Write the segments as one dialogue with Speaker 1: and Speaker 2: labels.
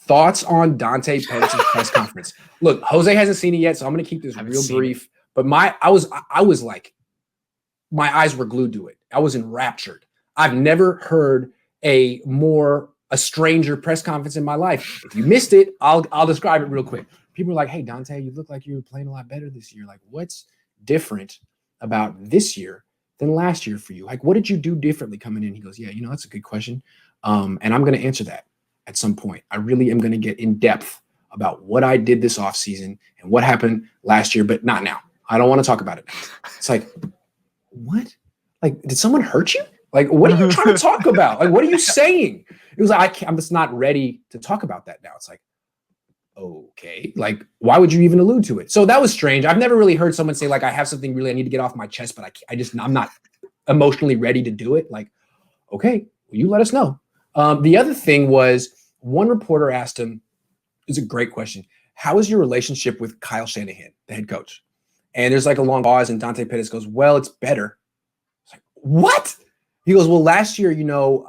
Speaker 1: thoughts on Dante Pettis' press conference. Look, Jose hasn't seen it yet, so I'm going to keep this real brief. But I was like, my eyes were glued to it. I was enraptured. I've never heard a stranger press conference in my life. If you missed it, I'll describe it real quick. People are like, hey, Dante, you look like you were playing a lot better this year. Like, what's different about this year than last year for you? Like, what did you do differently coming in? He goes, yeah, that's a good question. And I'm going to answer that at some point. I really am going to get in depth about what I did this offseason and what happened last year, but not now. I don't want to talk about it now. It's like, what? Like, did someone hurt you? Like, what are you trying to talk about? Like, what are you saying? It was like, I'm just not ready to talk about that now. It's like, okay, like, why would you even allude to it? So that was strange. I've never really heard someone say, like, I have something really I need to get off my chest, but I'm not emotionally ready to do it. Like, okay, well, you let us know. The other thing was, one reporter asked him, it's a great question, how is your relationship with Kyle Shanahan, the head coach? And there's like a long pause, and Dante Pettis goes, well, it's better. It's like, what? He goes, well, last year,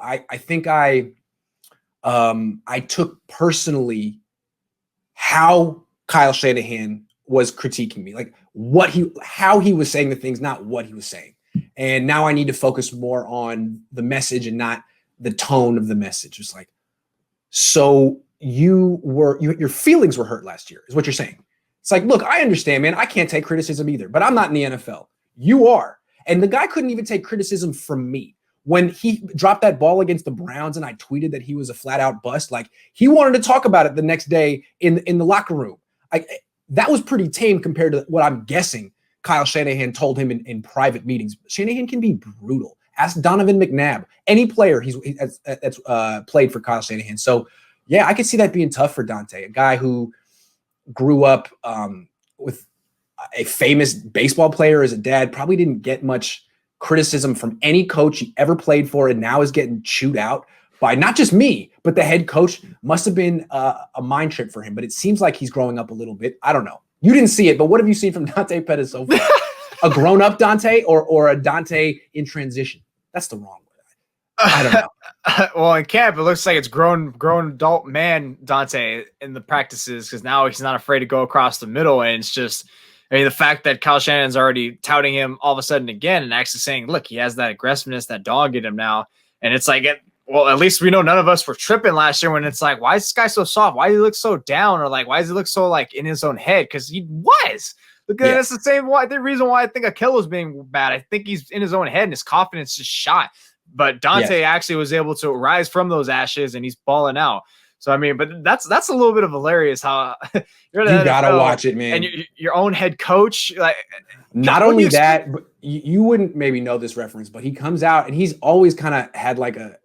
Speaker 1: I think I took personally how Kyle Shanahan was critiquing me, like how he was saying the ththings, not what he was saying. And now I need to focus more on the message and not the tone of the message. It's like, so your feelings were hurt last year is what you're saying. It's like, look, I understand, man. I can't take criticism either, but I'm not in the NFL. You are. And the guy couldn't even take criticism from me. When he dropped that ball against the Browns and I tweeted that he was a flat out bust, like, he wanted to talk about it the next day in the locker room. That was pretty tame compared to what I'm guessing Kyle Shanahan told him in private meetings. Shanahan can be brutal. Ask Donovan McNabb, any player that's played for Kyle Shanahan. So, yeah, I could see that being tough for Dante, a guy who grew up with a famous baseball player as a dad, probably didn't get much criticism from any coach he ever played for, and now is getting chewed out by not just me, but the head coach. Must have been a mind trip for him, but it seems like he's growing up a little bit. I don't know. You didn't see it, but what have you seen from Dante Pettis so far? A grown-up Dante or a Dante in transition? That's the wrong word. I don't know.
Speaker 2: Well, in camp, it looks like it's grown adult man Dante in the practices, because now he's not afraid to go across the middle. And it's just, the fact that Kyle Shanahan's already touting him all of a sudden again and actually saying, look, he has that aggressiveness, that dog in him now. And it's like, well, at least we know none of us were tripping last year when it's like, why is this guy so soft? Why does he look so down? Or like, why does he look so like in his own head? Because he was. Look, that's the same the reason why I think Akelo's being bad. I think he's in his own head and his confidence just shot. But Dante actually was able to rise from those ashes and he's balling out. So, but that's a little bit of hilarious how
Speaker 1: you gotta watch it, man.
Speaker 2: And your own head coach. Like,
Speaker 1: not only that, but you wouldn't maybe know this reference, but he comes out and he's always kind of had like a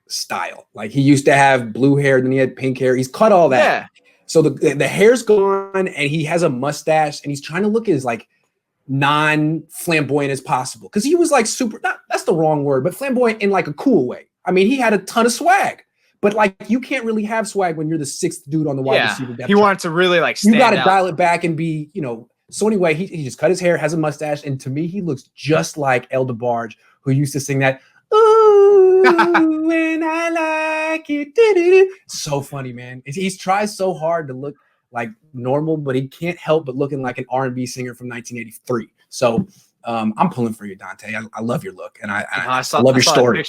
Speaker 1: style. Like, he used to have blue hair, then he had pink hair. He's cut all that. Yeah. So the hair's gone and he has a mustache and he's trying to look as like non-flamboyant as possible. Cause he was like super, that's the wrong word, but flamboyant in like a cool way. He had a ton of swag, but like, you can't really have swag when you're the sixth dude on the wide receiver depth chart.
Speaker 2: He wanted to really like stand
Speaker 1: out. You got to
Speaker 2: out.
Speaker 1: dial it back and be, So anyway, he just cut his hair, has a mustache. And to me, he looks just like El DeBarge, who used to sing that, ooh, when I like it. So funny, man. He's tried so hard to look like normal, but he can't help but looking like an R&B singer from 1983. So I'm pulling for you, Dante. I love your look, and I love your story.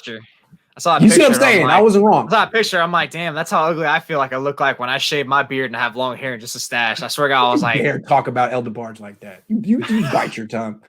Speaker 2: I saw a
Speaker 1: you
Speaker 2: picture.
Speaker 1: See what I'm saying? I wasn't wrong.
Speaker 2: I saw a picture. I'm like, damn, that's how ugly I feel like I look like when I shave my beard and I have long hair and just a stash. I swear to God, I was like,
Speaker 1: dare talk about El DeBarge like that. You bite your tongue.